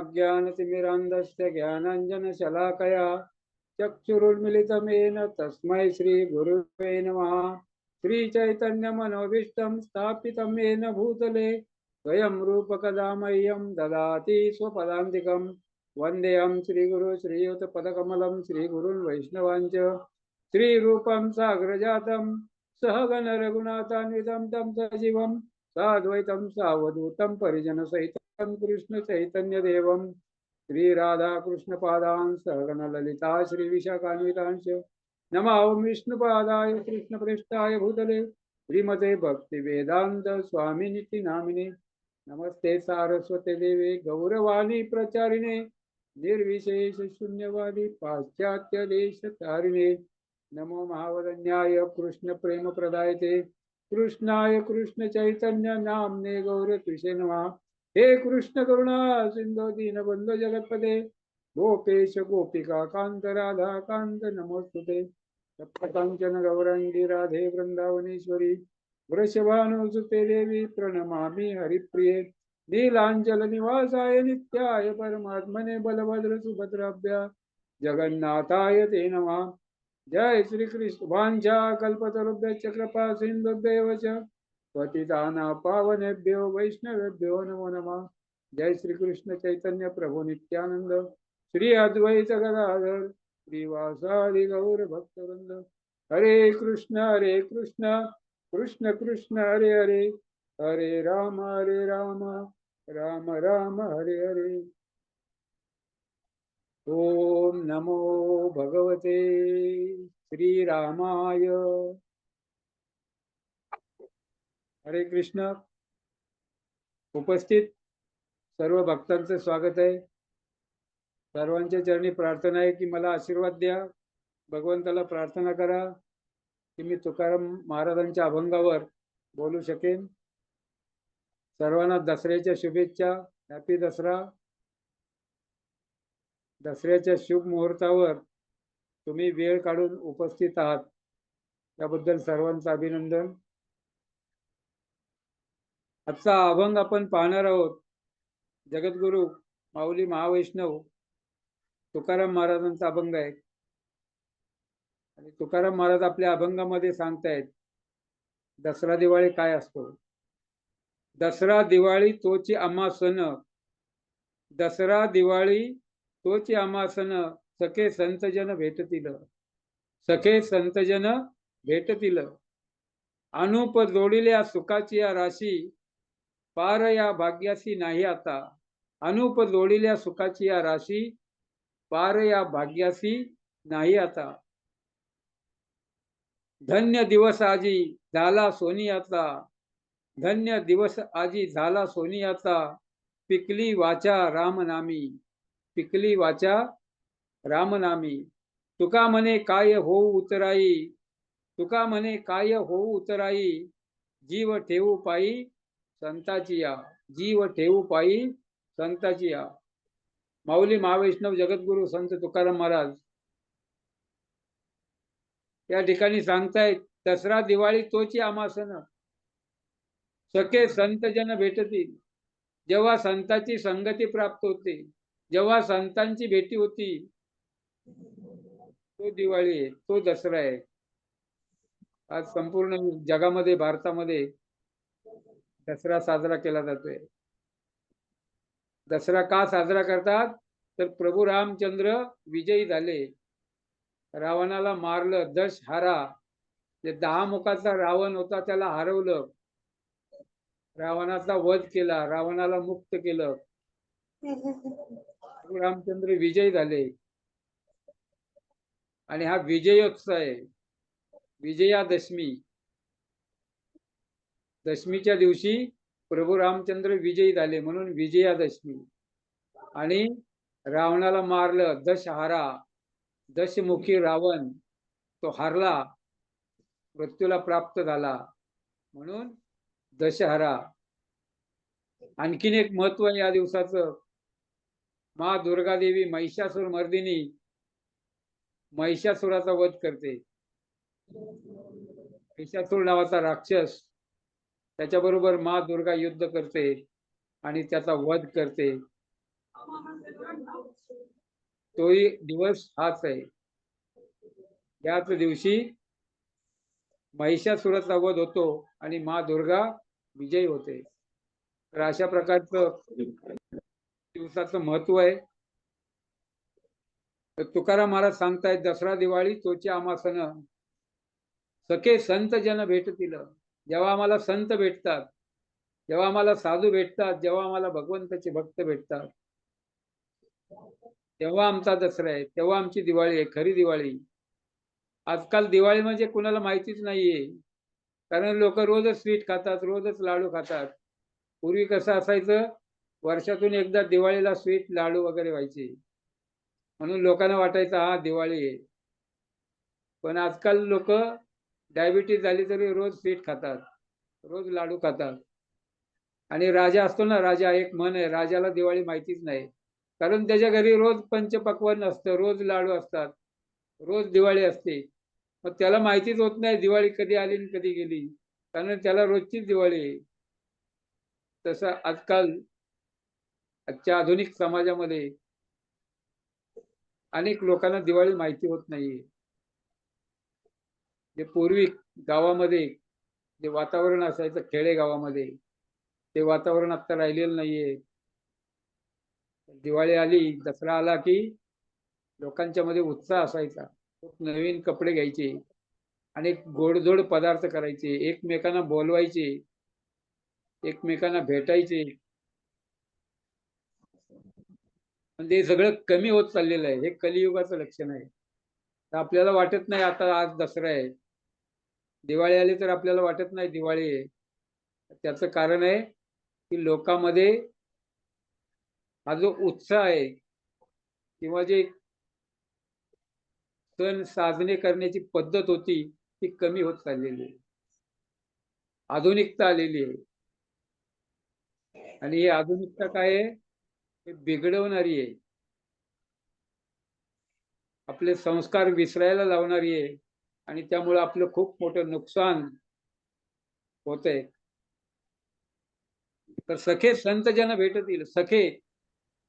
अज्ञानतिमिरान्धस्य ज्ञानाञ्जनशलाकया चक्षुरुन्मिलितमेन तस्मै श्रीगुरुवे नमः। श्रीचैतन्यमनोभीष्टं स्थापितं येन भूतले स्वयं रूपकदा मह्यं ददाति स्वपदान्तिकं। वन्देऽहं श्रीगुरु श्रीयुतपदकमलं श्रीगुरुन् वैष्णवाञ्च श्रीरूपं साग्रजातं सहगण रघुनाथान्वितं तं सजीवं साद्वैतं सावधूतं परिजनसहितं कृष्ण चैतन्य देवं श्री राधा कृष्ण पादान् सहगण ललिता श्री विशाखान्वितांश नमः ओं विष्णुपादाय कृष्णप्रेष्ठाय भूतले श्रीमते भक्ति वेदांत स्वामिनिति नामिने नमस्ते सारस्वते देवे गौरवाणी प्रचारिणे निर्विशेष शून्यवादी पाश्चात्य देश तारिणे नमो महावदन्याय कृष्ण प्रेम प्रदायते कृष्णाय कृष्ण चैतन्य नामने गौरत्विषे नमः। हे कृष्ण करुणा सिंधु दीनबंधु जगत्पते गोपेश गोपिका कांत राधा कांत नमोस्तुते सप्तकांचन गौरांगी राधे वृंदावनेश्वरी वृषभानुसुते देवी प्रणमामि हरिप्रिये नीलांचल निवासाय नित्याय परमात्मने बलभद्र सुभद्राभ्या जगन्नाथाय ते नमः। जय श्री कृष्ण वांछा कल्पतरुभ्यश्च कृपा सिन्धुभ्येव च पतितानां पावनेभ्यो वैष्णवेभ्यो नमो नमः। जय श्री कृष्ण चैतन्य प्रभु नित्यानंद श्री अद्वैत गदाधर श्रीवासादि गौर भक्तवृंद। हरे कृष्ण कृष्ण कृष्ण हरे हरे हरे राम राम राम हरे हरे। ओम नमो भगवते श्रीरामाय। हरे कृष्ण। उपस्थित सर्व भक्तांचं स्वागत आहे। सर्वांच्या चरणी प्रार्थना आहे की मला आशीर्वाद द्या। भगवंताला प्रार्थना करा की मी तुकाराम महाराजांच्या अभंगावर बोलू शकेन। सर्वांना दसऱ्याच्या शुभेच्छा। हॅपी दसरा। दसऱ्याच्या शुभ मुहूर्तावर तुम्ही वेळ काढून उपस्थित आहात त्याबद्दल सर्वांचं अभिनंदन। आजचा अभंग आपण पाहणार आहोत जगद्गुरु माऊली महावैष्णव तुकाराम महाराजांचा अभंग आहे। आणि तुकाराम महाराज आपल्या अभंगामध्ये सांगतायत दसरा दिवाळी काय असतो। दसरा दिवाळी तोची आम्हा सण, दसरा दिवाळी तोची आम्हा सण, सखे संतजन भेटतील, सखे संतजन भेटतील, अनुप जोडिल्या सुखाची या राशी, पार या भाग्यासी नाही आता, अनुप जोडिल्या सुखाची या राशी, पार या भाग्यासी नाही आता। धन्य दिवस आजी झाला सोनियाचा, धन्य दिवस आजी झाला सोनियाचा, पिकली वाचा रामनामी, पिकली वाचा रामनामी। तुका म्हणे काय होऊ उतराई, तुका म्हणे काय होऊ उतराई, जीव ठेवू पायी संताची या, जीव ठेवू पायी संताची या। माऊली महावैष्णव जगद्गुरु संत तुकाराम महाराज या ठिकाणी सांगतायत दसरा दिवाळी तोची आम्हा सण, सखे संतजन भेटतील। जेव्हा संतांची संगती प्राप्त होते, जेव्हा संतांची भेटी होती, तो दिवाळी आहे, तो दसरा आहे। आज संपूर्ण जगामध्ये भारतामध्ये दसरा साजरा केला जातोय। दसरा का साजरा करतात तर प्रभू रामचंद्र विजयी झाले, रावणाला मारलं, दशहरा जे 10 मुखाचा रावण होता त्याला हरवलं, रावणाचा वध केला, रावणाला मुक्त केलं, प्रभू रामचंद्र विजयी झाले। आणि हा विजयोत्सव आहे, विजयादशमी। दशमीच्या दिवशी प्रभू रामचंद्र विजयी झाले म्हणून विजयादशमी। आणि रावणाला मारलं, दशहरा, दशमुखी रावण तो हरला, मृत्यूला प्राप्त झाला म्हणून दशहरा। आणखीन एक महत्व आहे या दिवसाचं, मा दुर्गा देवी महिषासुर मर्दिनी महिषासुराचा वध करते। महिषासुर नावाचा राक्षस, त्याच्याबरोबर मा दुर्गा युद्ध करते आणि त्याचा वध करते। तोही दिवस हाच आहे. याच दिवशी महिषासुराचा वध होतो आणि माँ दुर्गा विजयी होते. तर अशा प्रकारचं दिवसाचं महत्व आहे. तर तुकाराम महाराज सांगतायत, दसरा दिवाळी तोची आम्हा सण, सखे संत जन भेटतील. जेव्हा आम्हाला संत भेटतात, जेव्हा आम्हाला साधू भेटतात, जेव्हा आम्हाला भगवंताचे भक्त भेटतात, तेव्हा आमचा दसरा आहे, तेव्हा आमची दिवाळी आहे, खरी दिवाळी. आजकाल दिवाळी म्हणजे कुणाला माहितीच नाहीये. कारण लोक रोजच स्वीट खातात, रोजच लाडू खातात. पूर्वी कसं असायचं, वर्षातून एकदा दिवाळीला स्वीट लाडू वगैरे व्हायचे, म्हणून लोकांना वाटायचं हा दिवाळी आहे. पण आजकाल लोक डायबिटीज झाली तरी रोज स्वीट खातात, रोज लाडू खातात. आणि राजा असतो ना, राजा, एक म्हण आहे, राजाला दिवाळी माहितीच नाही. कारण त्याच्या घरी रोज पंचपक्वान्न असतं, रोज लाडू असतात, रोज दिवाळी असते. मग त्याला माहितीच होत नाही दिवाळी कधी आली आणि कधी गेली, कारण त्याला रोजचीच दिवाळी आहे. तसं आजकाल आजच्या आधुनिक समाजामध्ये अनेक लोकांना दिवाळी माहिती होत नाहीये. जे पूर्वी गावामध्ये जे वातावरण असायचं खेडेगावामध्ये, ते वातावरण आता राहिलेलं नाहीये. दिवाळी आली, दसरा आला की लोकांच्या मध्ये उत्साह असायचा. नवीन कपडे घ्यायचे आणि गोडधोड पदार्थ करायचे, एकमेकांना बोलवायचे, एकमेकांना भेटायचे. म्हणजे हे सगळं कमी होत चाललेलं आहे. हे कलियुगाचं लक्षण आहे. तर आपल्याला वाटत नाही आता आज दसरा आहे, दिवाळी आली तर आपल्याला वाटत नाही दिवाळी आहे. त्याचं कारण आहे की लोकांमध्ये हा जो उत्साह आहे किंवा जे सण साजरे करण्याची पद्धत होती ती कमी होत चाललेली आहे. आधुनिकता आलेली आहे. आणि ही आधुनिकता काय आहे, हे बिघडवणारी आहे, आपले संस्कार विसरायला लावणारी आहे. आणि त्यामुळे आपलं खूप मोठं नुकसान होत आहे. तर सखे संत जन भेटतील. सखे,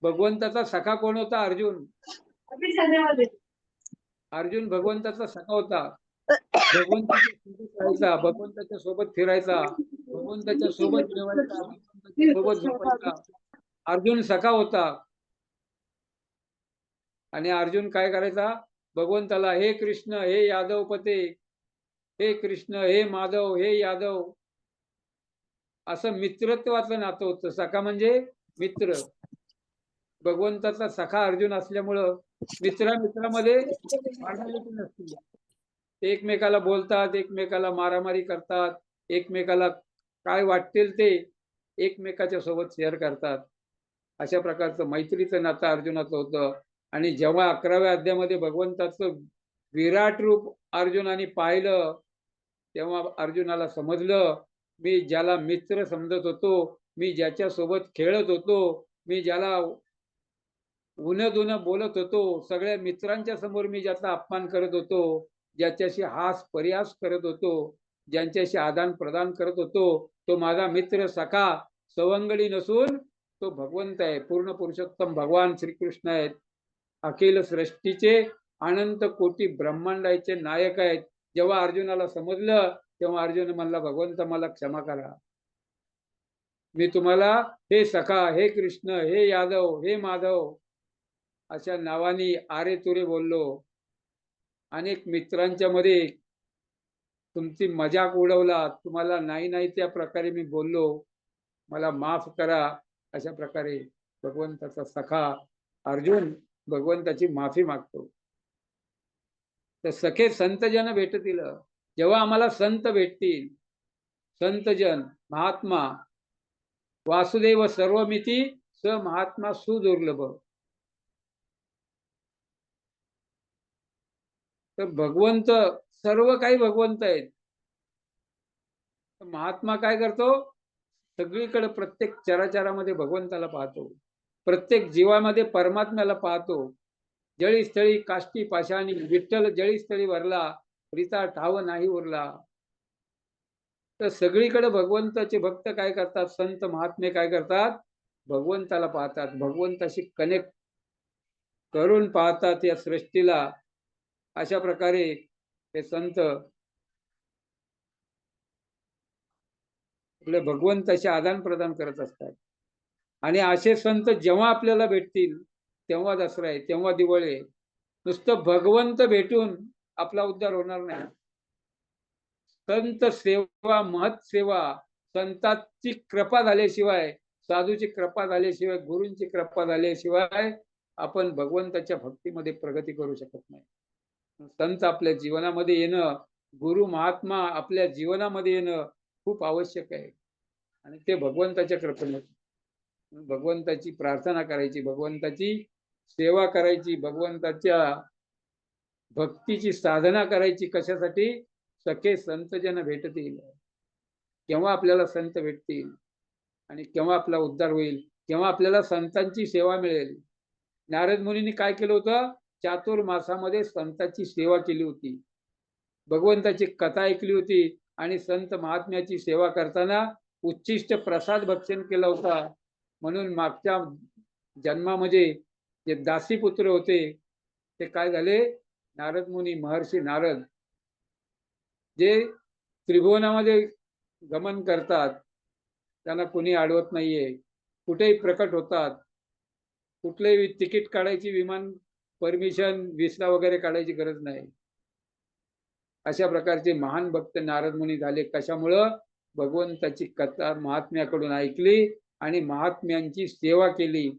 भगवंताचा सखा कोण होता? अर्जुन. अर्जुन भगवंताचा सखा होता. भगवंताच्या सोबत राहायचा, भगवंताच्या सोबत फिरायचा, भगवंताच्या सोबत जेवायचा, भगवंताच्या सोबत झोपायचा. अर्जुन सखा होता. आणि अर्जुन काय करायचा? भगवंताला हे कृष्ण, हे यादव पते, हे कृष्ण, हे माधव, हे यादव, असं मित्रत्वाचं नातं होतं. सखा म्हणजे मित्र. भगवंताचा सखा अर्जुन असल्यामुळं मित्रामध्ये भांडणं नसतील. ते एकमेकाला बोलतात, एकमेकाला मारामारी करतात, एकमेकाला काय वाटतील ते एकमेकाच्या सोबत शेअर करतात. अशा प्रकारचं मैत्रीचं नातं अर्जुनाचं होतं. आणि जेव्हा 11व्या अध्यायामध्ये भगवंताचं विराट रूप अर्जुनाने पाहिलं, तेव्हा अर्जुनाला समजलं, मी ज्याला मित्र समजत होतो, मी ज्याच्या सोबत खेळत होतो, मी ज्याला उन्हं बोलत होतो, सगळ्या मित्रांच्या समोर मी ज्याचा अपमान करत होतो, ज्याच्याशी हास परिहास करत होतो, ज्यांच्याशी आदान प्रदान करत होतो, तो माझा मित्र सखा सवंगडी नसून तो भगवंत आहे, पूर्ण पुरुषोत्तम भगवान श्रीकृष्ण आहेत, अखिल सृष्टीचे अनंत कोटी ब्रह्मांडाचे नायक आहेत. जेव्हा अर्जुनाला समजलं, तेव्हा अर्जुन म्हणला, भगवंत मला क्षमा करा, मी तुम्हाला हे सखा, हे कृष्ण, हे यादव, हे माधव अशा नावानी आरे तुरे बोललो, अनेक मित्रांच्या मध्ये तुमची मजाक उडवला, तुम्हाला नाही नाही त्या प्रकारे मी बोललो, मला माफ करा. अशा प्रकारे भगवंताचा सखा अर्जुन भगवंताची माफी मागतो. तर सखे संतजन भेटतील. जेव्हा आम्हाला संत भेटतील, संतजन, महात्मा, वासुदेव सर्वमिती स महात्मा सुदुर्लभ. तर भगवंत, सर्व काही भगवंत आहेत. महात्मा काय करतो? सगळीकडे प्रत्येक चराचरामध्ये भगवंताला पाहतो, प्रत्येक जीवामध्ये परमात्म्याला पाहतो. जळी स्थळी काष्टी पाशाणी, विठ्ठल जळी स्थळी भरला, रीता ठाव नाही उरला. तर सगळीकडे भगवंताचे भक्त काय करतात? संत महात्मे काय करतात? भगवंताला पाहतात, भगवंताशी कनेक्ट करून पाहतात या सृष्टीला. अशा प्रकारे हे संत आपले भगवंताशी आदान प्रदान करत असतात. आणि असे संत जेव्हा आपल्याला भेटतील तेव्हा दसरा आहे, तेव्हा दिवाळी आहे. नुसतं भगवंत भेटून आपला उद्धार होणार नाही. संत सेवा, महत सेवा, संतांची कृपा झाल्याशिवाय, साधूची कृपा झाल्याशिवाय, गुरूंची कृपा झाल्याशिवाय आपण भगवंताच्या भक्तीमध्ये प्रगती करू शकत नाही. संत आपल्या जीवनामध्ये येणं, गुरु महात्मा आपल्या जीवनामध्ये येणं खूप आवश्यक आहे. आणि ते भगवंताच्या कृपेने. भगवंताची प्रार्थना करायची, भगवंताची सेवा करायची, भगवंताच्या भक्तीची साधना करायची. कशासाठी? सखे संत जन भेटतील. केव्हा आपल्याला संत भेटतील आणि केव्हा आपला उद्धार होईल, केव्हा आपल्याला संतांची सेवा मिळेल. नारद मुनींनी काय केलं होतं? चातुर्मासामध्ये संतांची सेवा केली होती, भगवंताची कथा ऐकली होती आणि संत महात्म्याची सेवा करताना उच्छिष्ट प्रसाद भक्षण केला होता. म्हणून मागच्या जन्मामध्ये जे दासीपुत्र होते ते काय झाले? नारद मुनी, महर्षी नारद, जे त्रिभुवनामध्ये गमन करतात, त्यांना कोणी अडवत नाहीये, कुठेही प्रकट होतात. कुठलेही तिकीट काढायची, विमान परमिशन, विसा वगैरे काढायची गरज नाही. अशा प्रकारचे महान भक्त नारद मुनी झाले. कशामुळं? भगवंताची कथा महात्म्याकडून ऐकली आणि महात्म्यांची सेवा केली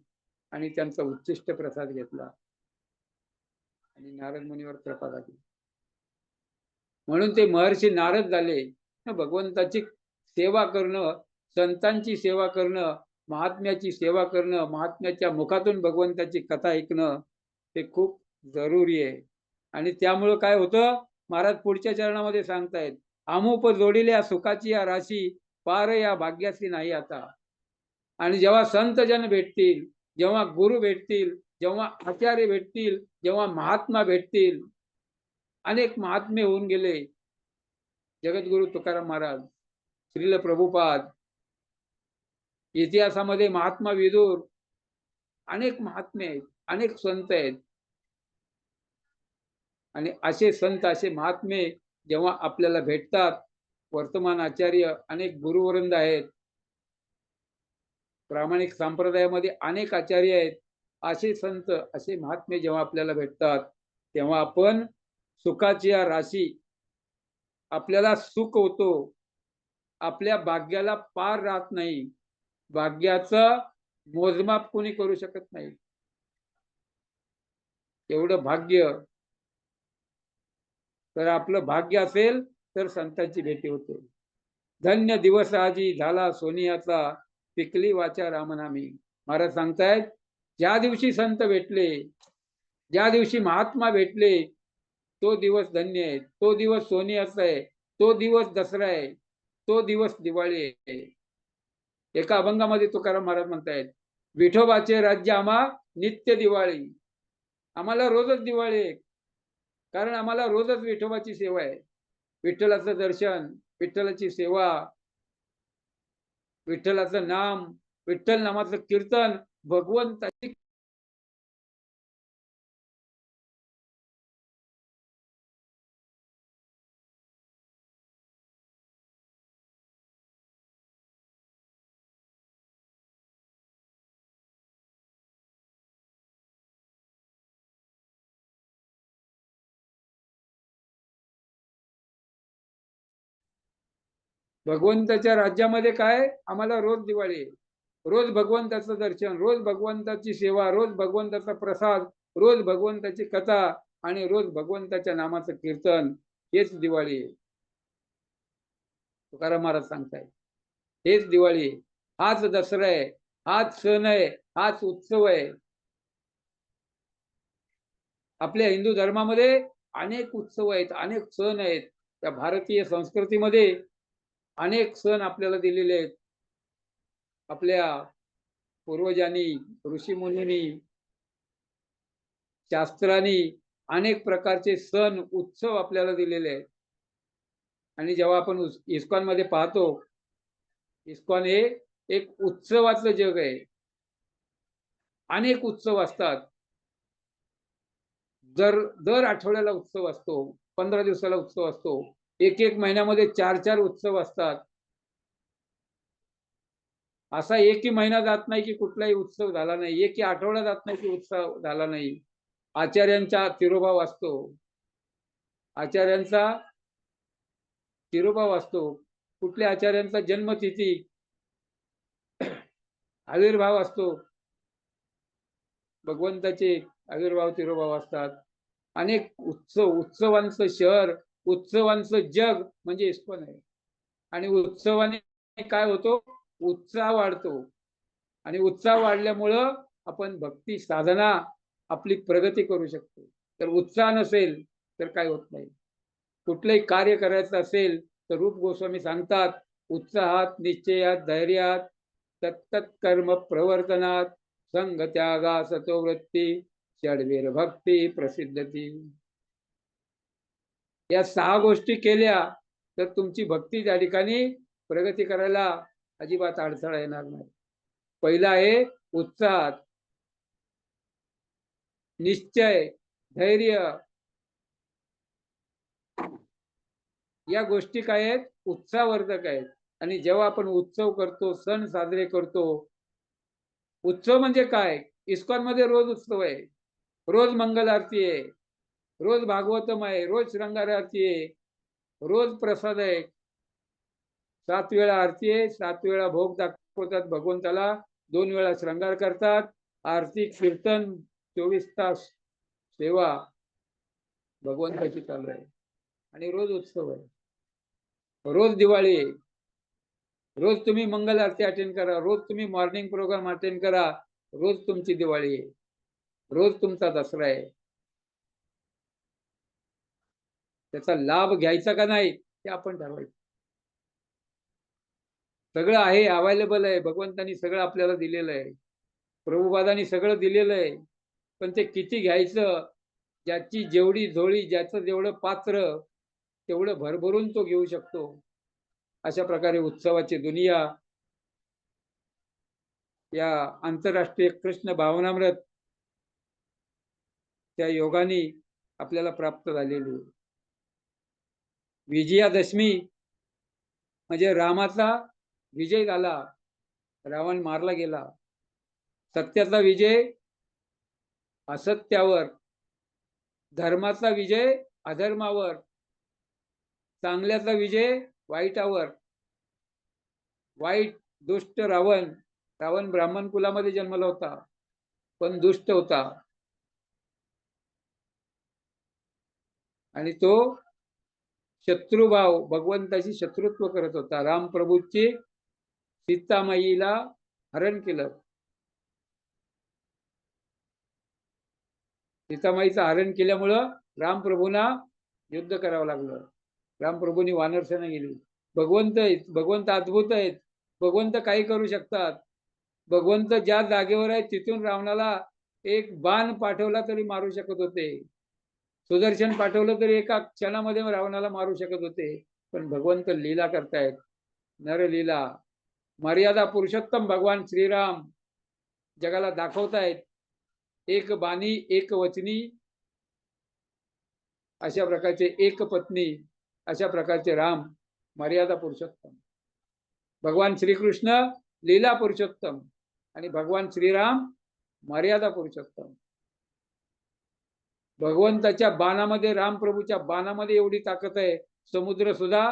आणि त्यांचा उच्छिष्ट प्रसाद घेतला आणि नारद मुनीवर कृपा झाली. म्हणून ते महर्षी नारद झाले. भगवंताची सेवा करणं, संतांची सेवा करणं, महात्म्याची सेवा करणं, महात्म्याच्या मुखातून भगवंताची कथा ऐकणं हे खूप जरुरी आहे. आणि त्यामुळं काय होतं? महाराज पुढच्या चरणामध्ये सांगतायत, आमोप जोडिल्या सुखाची या राशी, पार या भाग्याची नाही आता. आणि जेव्हा संत जन भेटतील, जेव्हा गुरु भेटतील, जेव्हा आचार्य भेटतील, जेव्हा महात्मा भेटतील, अनेक महात्मे होऊन गेले. जगद्गुरु तुकाराम महाराज, श्रील प्रभुपाद, इतिहासामध्ये महात्मा विदुर, अनेक महात्मे आहेत, अनेक संत आहेत. आणि असे संत, असे महात्मे जेव्हा आपल्याला भेटतात, वर्तमान आचार्य, अनेक गुरुवृंद आहेत, प्रामाणिक संप्रदायामध्ये अनेक आचार्य आहेत. असे संत, असे महात्मे जेव्हा आपल्याला भेटतात तेव्हा आपण सुखाची या राशी, आपल्याला सुख होतो, आपल्या भाग्याला पार राहत नाही. भाग्याचं मोजमाप कोणी करू शकत नाही. एवढं भाग्य, तर आपलं भाग्य असेल तर संतांची भेटी होते. धन्य दिवस आजी झाला सोनियाचा, पिकली वाचा रामनामी. महाराज सांगतायत, ज्या दिवशी संत भेटले, ज्या दिवशी महात्मा भेटले, तो दिवस धन्य आहे, तो दिवस सोनियाचा आहे, तो दिवस दसरा आहे, तो दिवस दिवाळी आहे. एका अभंगामध्ये तुकाराम महाराज म्हणतायत, विठोबाचे राज्य आम्हा नित्य दिवाळी. आम्हाला रोजच दिवाळी आहे, कारण आम्हाला रोजच विठोबाची सेवा आहे. विठ्ठलाचं दर्शन, विठ्ठलाची सेवा, विठ्ठलाचं नाम, विठ्ठल नामाचं कीर्तन, भगवंताची भगवंताच्या राज्यामध्ये काय? आम्हाला रोज दिवाळी आहे, रोज भगवंताचं दर्शन, रोज भगवंताची सेवा, रोज भगवंताचा प्रसाद, रोज भगवंताची कथा आणि रोज भगवंताच्या नामाचं कीर्तन. हेच दिवाळी आहे. तुकाराम महाराज सांगताय, हेच दिवाळी आहे, हाच दसरा आहे, हाच सण आहे, हाच उत्सव आहे. आपल्या हिंदू धर्मामध्ये अनेक उत्सव आहेत, अनेक सण आहेत. त्या भारतीय संस्कृतीमध्ये अनेक सण आपल्याला दिलेले आहेत. आपल्या पूर्वजांनी, ऋषीमुनींनी, शास्त्रांनी अनेक प्रकारचे सण, उत्सव आपल्याला दिलेले आहेत. आणि जेव्हा आपण इस्कॉन मध्ये पाहतो, इस्कॉन हे एक उत्सवाचं जग आहे. अनेक उत्सव असतात. दर आठवड्याला उत्सव असतो, 15 दिवसाला उत्सव असतो, एक एक महिन्यामध्ये 4 उत्सव असतात. असा एकही महिना जात नाही की कुठलाही उत्सव झाला नाही, एकही आठवडा जात नाही की उत्सव झाला नाही. आचार्यांचा तिरोभाव असतो, आचार्यांचा तिरोभाव असतो, कुठल्या आचार्यांचा जन्मतिथी, आविर्भाव असतो, भगवंताचे आविर्भाव तिरोभाव असतात. अनेक उत्सवांचं शहर, उत्सवांचं जग म्हणजे इस्कॉन आहे. आणि उत्सवाने काय होतो, उत्साह वाढतो, आणि उत्साह वाढल्यामुळं आपण भक्ती साधना आपली प्रगती करू शकतो. तर उत्साह नसेल तर काय होत नाही. कुठलंही कार्य करायचं असेल तर रूप गोस्वामी सांगतात, उत्साहात, निश्चयात, धैर्यात, तत्तत् कर्म प्रवर्तनात, संग त्यागा, सतोवृत्ती, षडवीर भक्ती प्रसिद्धती. या 6 गोष्टी केल्या तर तुमची भक्ती त्या ठिकाणी प्रगती करायला अजिबात अडथळा येणार नाही. पहिला आहे उत्साहात, निश्चय, धैर्य, या गोष्टी काय आहेत, उत्साहवर्धक आहेत. आणि जेव्हा आपण उत्सव करतो, सण साजरे करतो, उत्सव म्हणजे काय, इस्कॉन मध्ये रोज उत्सव आहे, रोज मंगल आरती आहे, रोज भागवतम आहे, रोज श्रृंगार आरती आहे, रोज प्रसाद आहे, 7 वेळा आरती आहे, 7 वेळा भोग दाखवतात भगवंताला, 2 वेळा श्रृंगार करतात, आरती कीर्तन 24 तास सेवा भगवंताची चालू आहे. आणि रोज उत्सव आहे, रोज दिवाळी आहे, रोज तुम्ही मंगल आरती अटेंड करा, रोज तुम्ही मॉर्निंग प्रोग्राम अटेंड करा, रोज तुमची दिवाळी आहे, रोज तुमचा दसरा आहे. त्याचा लाभ घ्यायचा का नाही ते आपण ठरवायचं. सगळं आहे, अवेलेबल आहे, भगवंतानी सगळं आपल्याला दिलेलं आहे, प्रभुपादांनी सगळं दिलेलं आहे. पण ते किती घ्यायचं, ज्याची जेवढी झोळी, ज्याचं जेवढं पात्र, तेवढं भरभरून तो घेऊ शकतो. अशा प्रकारे उत्सवाची दुनिया या आंतरराष्ट्रीय कृष्ण भावनामृत त्या योगाने आपल्याला प्राप्त झालेली. विजयादशमी म्हणजे रामाचा विजय झाला, रावण मारला गेला. सत्याचा विजय असत्यावर, धर्माचा विजय अधर्मावर, चांगल्याचा विजय वाईटावर. वाईट दुष्ट रावण, रावण ब्राह्मण कुलामध्ये जन्मला होता पण दुष्ट होता, आणि तो शत्रुभाव, भगवंताशी शत्रुत्व करत होता. राम प्रभूची सीतामाईला हरण केलं, सीतामाईचं हरण केल्यामुळं रामप्रभूंना युद्ध करावं लागलं. रामप्रभूंनी वानरसेना गेली. भगवंत आहेत, भगवंत अद्भुत आहेत, भगवंत काही करू शकतात. भगवंत ज्या जागेवर आहे तिथून रावणाला एक बाण पाठवला तरी मारू शकत होते, सुदर्शन पाठवलं तरी एका क्षणामध्ये रावणाला मारू शकत होते. पण भगवंत लीला करतायत, नरलीला, मर्यादा पुरुषोत्तम भगवान श्रीराम जगाला दाखवतायत. एक बाणी, एक वचनी, अशा प्रकारचे एक पत्नी, अशा प्रकारचे राम मर्यादा पुरुषोत्तम. भगवान श्रीकृष्ण लीला पुरुषोत्तम आणि भगवान श्रीराम मर्यादा पुरुषोत्तम. भगवंताच्या बाणामध्ये, रामप्रभूच्या बाणामध्ये एवढी ताकद आहे, समुद्र सुद्धा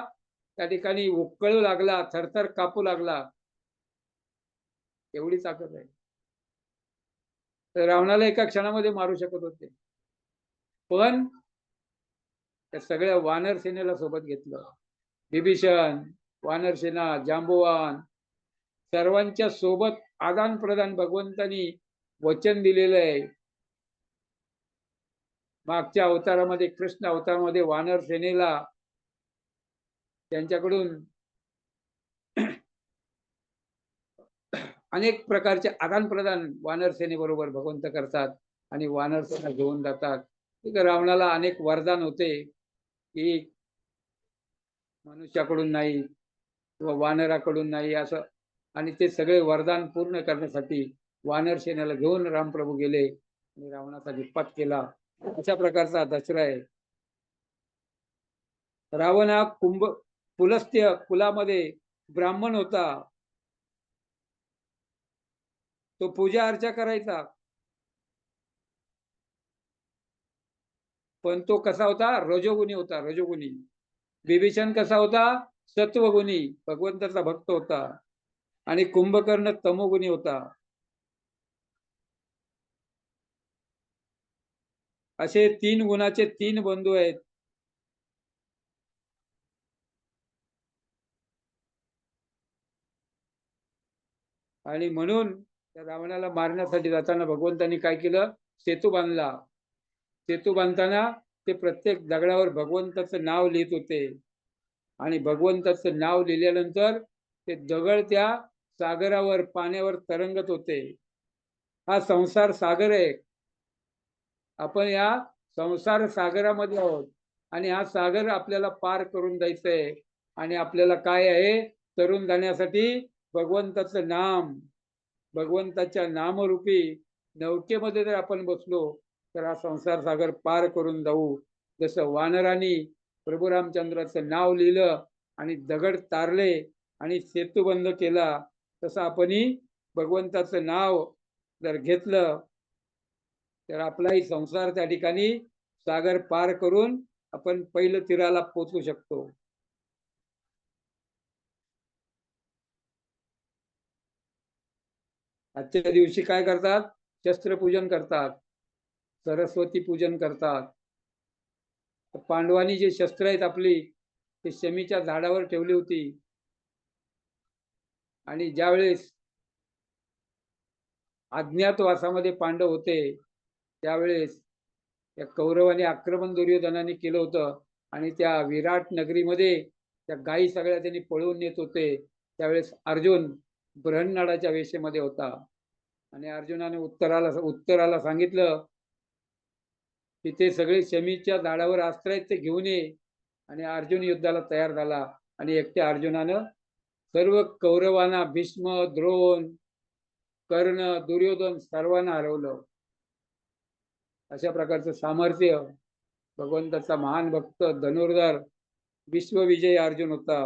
त्या ठिकाणी उकळू लागला, थरथर कापू लागला, एवढी ताकद आहे. तर रावणाला एका क्षणामध्ये मारू शकत होते, पण त्या सगळ्या वानर सेनेला सोबत घेतलं. विभीषण, वानरसेना, जांबुवान, सर्वांच्या सोबत आदान प्रदान भगवंतानी वचन दिलेलं आहे. मागच्या अवतारामध्ये, कृष्ण अवतारामध्ये वानर सेनेला त्यांच्याकडून अनेक प्रकारचे आदान प्रदान वानर सेनेबरोबर भगवंत करतात आणि वानर सेना घेऊन जातात. रावणाला अनेक वरदान होते की मनुष्याकडून नाही किंवा वानराकडून नाही असं, आणि ते सगळे वरदान पूर्ण करण्यासाठी वानर सेनेला घेऊन रामप्रभू गेले आणि रावणाचा निपात केला. अशा प्रकारचा दसरा आहे. रावण हा पुलस्त्य कुलामध्ये ब्राह्मण होता. तो पूजा अर्चा करायचा, पण तो कसा होता? रजोगुणी होता, रजोगुणी. विभीषण कसा होता? सत्वगुणी, भगवंताचा भक्त होता. आणि कुंभकर्ण तमोगुणी होता. असे 3 गुणाचे 3 बंधू आहेत. आणि म्हणून त्या रावणाला मारण्यासाठी जाताना भगवंतांनी काय केलं? सेतू बांधला. सेतू बांधताना ते प्रत्येक दगडावर भगवंताचं नाव लिहित होते. आणि भगवंताचं नाव लिहिल्यानंतर ते दगड त्या सागरावर, पाण्यावर तरंगत होते. हा संसार सागर आहे. आपण या संसार सागरामध्ये आहोत आणि हा सागर आपल्याला पार करून द्यायचा आहे. आणि आपल्याला काय आहे? तरुण जाण्यासाठी भगवंताचं नाम, भगवंताच्या नामरूपी नौकेमध्ये जर आपण बसलो तर हा संसार सागर पार करून जाऊ. जसं वानरांनी प्रभू रामचंद्राचं नाव लिहिलं आणि दगड तारले आणि सेतू बंद केला, तसं आपणही भगवंताचं नाव जर घेतलं तर आपलाही संसार त्या ठिकाणी सागर पार करून आपण पहिलं तीराला पोचू शकतो. आजच्या दिवशी काय करतात? शस्त्रपूजन करतात, सरस्वती पूजन करतात. पांडवांनी जे शस्त्र आहेत आपली, ते शमीच्या झाडावर ठेवली होती. आणि ज्यावेळेस अज्ञातवासामध्ये पांडव होते, त्यावेळेस त्या कौरवाने आक्रमण दुर्योधनाने केलं होतं. आणि त्या विराट नगरीमध्ये त्या गायी सगळ्या त्यांनी पळवून नेत होते. त्यावेळेस अर्जुन ब्रह्मनाडाच्या वेशेमध्ये होता. आणि अर्जुनाने उत्तराला सांगितलं की ते सगळे शमीच्या झाडावर अस्त्र आहेत, ते घेऊन ये. आणि अर्जुन युद्धाला तयार झाला. आणि एकट्या अर्जुनानं सर्व कौरवांना, भीष्म, द्रोण, कर्ण, दुर्योधन सर्वांना हरवलं. अशा प्रकारचं सामर्थ्य भगवंताचा महान भक्त, धनुर्धर, विश्वविजयी अर्जुन होता.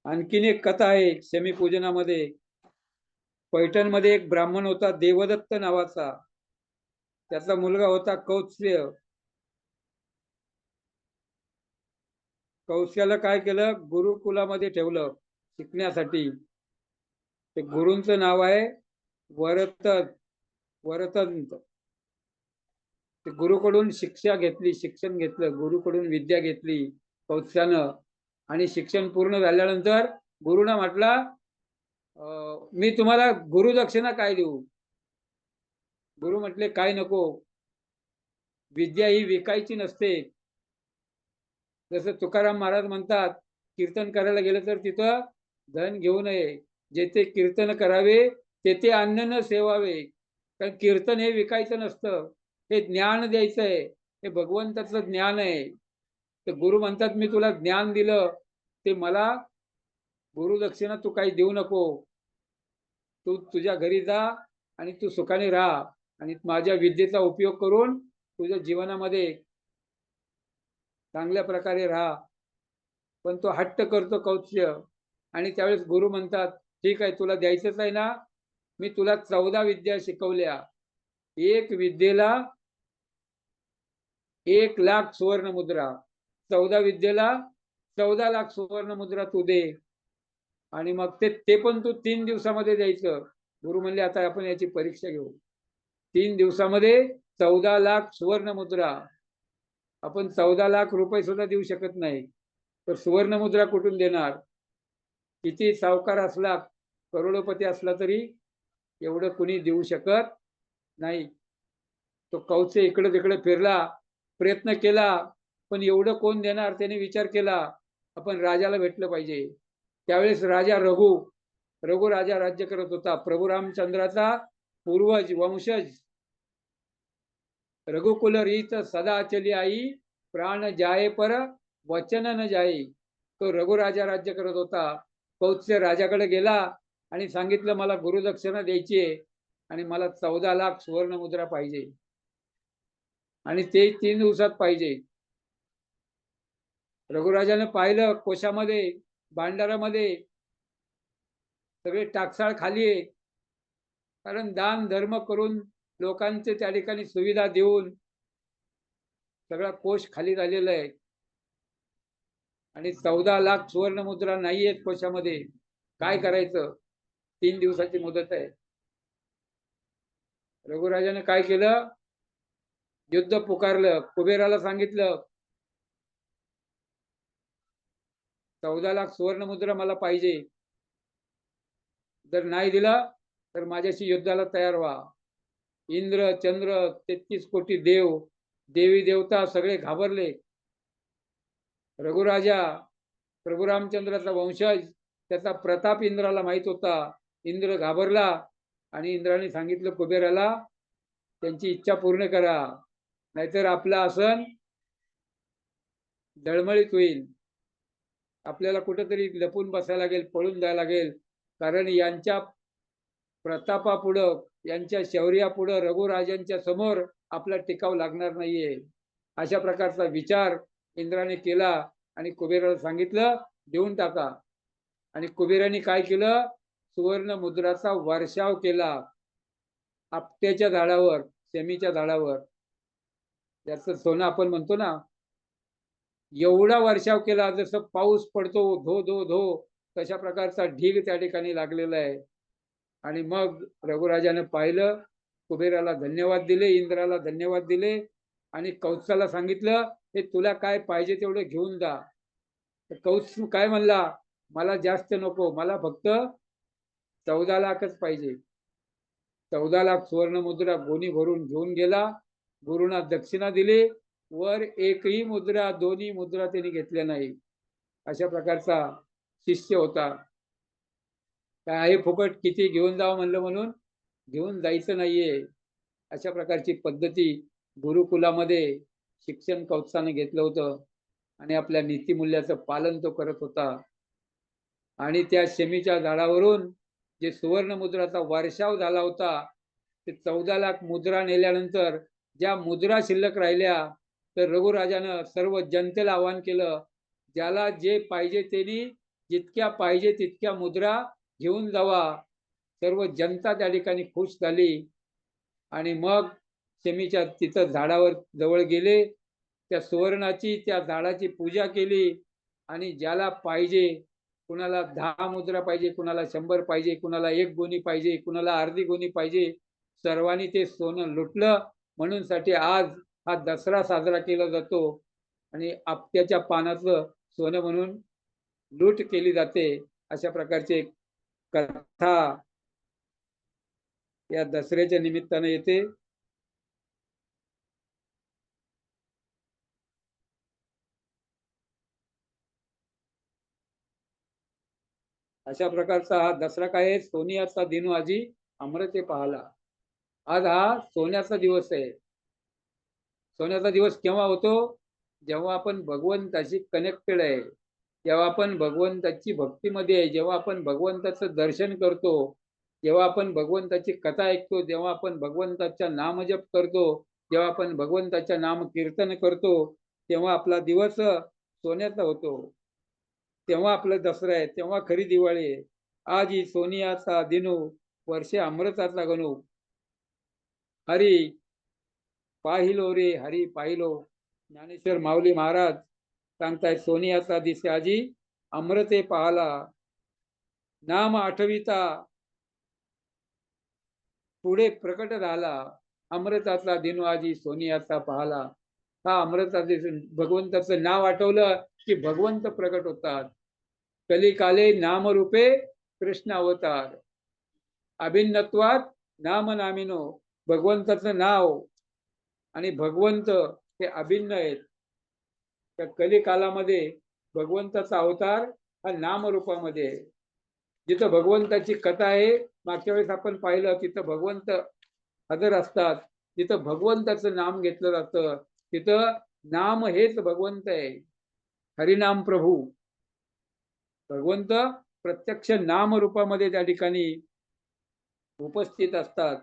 आणखीन एक कथा आहे शमी पूजनामध्ये. पैठणमध्ये एक ब्राह्मण होता देवदत्त नावाचा. त्याचा मुलगा होता कौत्स्य. कौत्स्याला काय केलं? गुरुकुलामध्ये ठेवलं शिकण्यासाठी. ते गुरूंचं नाव आहे वरतंत. ते गुरुकडून शिक्षण घेतलं, गुरुकडून विद्या घेतली कौत्स्यानं. आणि शिक्षण पूर्ण झाल्यानंतर गुरुनं म्हटला, मी तुम्हाला गुरुदक्षिणा काय देऊ? गुरु म्हटले, काय नको, विद्या ही विकायची नसते. जसं तुकाराम महाराज म्हणतात, कीर्तन करायला गेलं तर तिथं धन घेऊ नये, जेथे कीर्तन करावे तेथे अन्न न सेवावे. कारण कीर्तन हे विकायचं नसतं, हे ज्ञान द्यायचं आहे, हे भगवंताचं ज्ञान आहे. तर गुरु म्हणतात, मी तुला ज्ञान दिलं, ते मला गुरुदक्षिणा तू काही देऊ नको. तू तुझ्या घरी जा आणि तू सुखाने राहा आणि माझ्या विद्येचा उपयोग करून तुझ्या जीवनामध्ये चांगल्या प्रकारे राहा. पण तो हट्ट करतो कौत्स्य. आणि त्यावेळेस गुरु म्हणतात, ठीक आहे, तुला द्यायचंच आहे ना, मी तुला 14 विद्या शिकवल्या. एक विद्येला 1,00,000 सुवर्ण मुद्रा, 14 विद्येला 14 लाख सुवर्ण मुद्रा तू दे. आणि मग ते पण तू 3 दिवसामध्ये द्यायचं. गुरु म्हणले, आता आपण याची परीक्षा घेऊ. 3 दिवसामध्ये 14 लाख सुवर्ण मुद्रा. आपण 14 लाख रुपये सुद्धा देऊ शकत नाही, तर सुवर्ण मुद्रा कुठून देणार? किती सावकार असला, करोडोपती असला तरी एवढं कुणी देऊ शकत नाही. तो कौत्स्य इकडे तिकडे फिरला, प्रयत्न केला, पण एवढं कोण देणार? त्याने विचार केला, आपण राजाला भेटलं पाहिजे. त्यावेळेस राजा रघु राजा राज्य करत होता. प्रभू रामचंद्राचा पूर्वज, वंशज. रघुकुल रीत सदा चली आई, प्राण जाये पर वचन न जाई. तो रघुराजा राज्य करत होता. कौत्स्य राजाकडे गेला आणि सांगितलं मला गुरुदक्षिणा द्यायची आहे आणि मला 14 लाख सुवर्ण मुद्रा पाहिजे आणि ते 3 दिवसात पाहिजे. रघुराजाने पाहिलं कोशामध्ये, भांडारामध्ये सगळे टाकसाळ खाली आहे. कारण दान धर्म करून लोकांचे त्या ठिकाणी सुविधा देऊन सगळा कोश खाली झालेला आहे आणि 14 लाख सुवर्ण मुद्रा नाहीयेत कोशामध्ये. काय करायचं? 3 दिवसाची मुदत आहे. रघुराजाने काय केलं? युद्ध पुकारलं. कुबेराला सांगितलं 14 लाख सुवर्ण मुद्रा मला पाहिजे. जर नाही दिला तर माझ्याशी युद्धाला तयार व्हा. इंद्र चंद्र 33 कोटी देव देवी देवता सगळे घाबरले. रघुराजा प्रभू रामचंद्राचा वंशज, त्याचा प्रताप इंद्राला माहित होता. इंद्र घाबरला आणि इंद्राने सांगितलं कुबेराला त्यांची इच्छा पूर्ण करा, नाहीतर आपलं आसन दळमळीत होईल. आपल्याला कुठेतरी लपून बसायला लागेल, पळून जायला लागेल. कारण यांच्या प्रतापापुढं, यांच्या शौर्यापुढं रघुराजांच्या समोर आपला टिकाव लागणार नाहीये. अशा प्रकारचा विचार इंद्राने केला आणि कुबेराला सांगितलं देऊन टाका. आणि कुबेराने काय केलं? सुवर्ण मुद्राचा वर्षाव केला आपट्याच्या झाडावर, शेमीच्या झाडावर. त्याचं सोनं आपण म्हणतो ना, एवढा वर्षाव केला जसं पाऊस पडतो धो धो धो, तशा प्रकारचा ढीग त्या ठिकाणी लागलेला आहे. आणि मग रघुराजाने पाहिलं, कुबेराला धन्यवाद दिले, इंद्राला धन्यवाद दिले आणि कौत्साला सांगितलं हे तुला काय पाहिजे तेवढं घेऊन जा. कौत्स काय म्हणला? मला जास्त नको, मला फक्त 14 लाखच पाहिजे. 14 लाख सुवर्ण मुद्रा गोणी भरून घेऊन गेला. गुरुना दक्षिणा दिली. वर एकही मुद्रा, दोन्ही मुद्रा त्यांनी घेतल्या नाही. अशा प्रकारचा शिष्य होता. काय आहे फुकट, किती घेऊन जावं म्हणलं म्हणून घेऊन जायचं नाहीये. अशा प्रकारची पद्धती गुरुकुलामध्ये शिक्षण कौत्साने घेतलं होतं आणि आपल्या नीतिमूल्याचं पालन तो करत होता. आणि त्या शेमीच्या झाडावरून जे सुवर्ण मुद्राचा वर्षाव झाला होता, ते 14 लाख मुद्रा नेल्यानंतर ज्या मुद्रा शिल्लक राहिल्या, तर रघुराजानं सर्व जनतेला आवाहन केलं, ज्याला जे पाहिजे त्यांनी जितक्या पाहिजे तितक्या मुद्रा घेऊन जावा. सर्व जनता त्या ठिकाणी खुश झाली. आणि मग शेमीच्या तिथं झाडावर जवळ गेले, त्या सुवर्णाची त्या झाडाची पूजा केली आणि ज्याला पाहिजे, कुणाला 10 मुद्रा पाहिजे, कुणाला 100 पाहिजे, कुणाला 1 गोणी पाहिजे, कुणाला अर्धी गोणी पाहिजे, सर्वांनी ते सोनं लुटलं. म्हणून साठी आज हा दसरा साजरा केला जातो आणि आपट्याच्या पानाचं सोनं म्हणून लूट केली जाते. अशा प्रकारचे कथा या दसऱ्याच्या निमित्ताने येते. अशा प्रकारचा हा दसरा काय आहे? सोनियाचा दिनू आजी अमृते पाहला. आज हा सोन्याचा दिवस आहे. सोन्याचा दिवस केव्हा होतो? जेव्हा आपण भगवंताशी कनेक्टेड आहे, जेव्हा आपण भगवंताची भक्तीमध्ये आहे, जेव्हा आपण भगवंताचं दर्शन करतो, जेव्हा आपण भगवंताची कथा ऐकतो, जेव्हा आपण भगवंताचा नामजप करतो, जेव्हा आपण भगवंताच्या नाम कीर्तन करतो, तेव्हा आपला दिवस सोन्याचा होतो. तेव्हा आपला दसरा आहे, तेव्हा खरी दिवाळी आहे. आज ही सोनियाचा दिनू, वर्षे अमृताचा गणू. हरी पाहिलो रे हरी पाहिलो. ज्ञानेश्वर माऊली महाराज सांगताय, सोनियाचा दिसे आजी अमृते पाहला. नाम आठविता पुढे प्रकट झाला. अमृताचा दिनू आजी सोनियाचा पाहला. हा अमृताचा, भगवंताचं नाव आठवलं की भगवंत प्रकट होतात. कलिकाले नामरूपे कृष्ण अवतार. अभिन्नत्वात नाम नामिनो. भगवंताचं नाव आणि भगवंत हे अभिन्न आहेत. त्या कलिकालामध्ये भगवंताचा अवतार हा नामरूपामध्ये आहे. जिथं भगवंताची कथा आहे, मागच्या वेळेस आपण पाहिलं, तिथं भगवंत हजर असतात. जिथं भगवंताचं नाम घेतलं जातं, तिथं नाम हेच भगवंत आहे. हरिनाम प्रभू. भगवंत प्रत्यक्ष नाम रूपामध्ये त्या ठिकाणी उपस्थित असतात.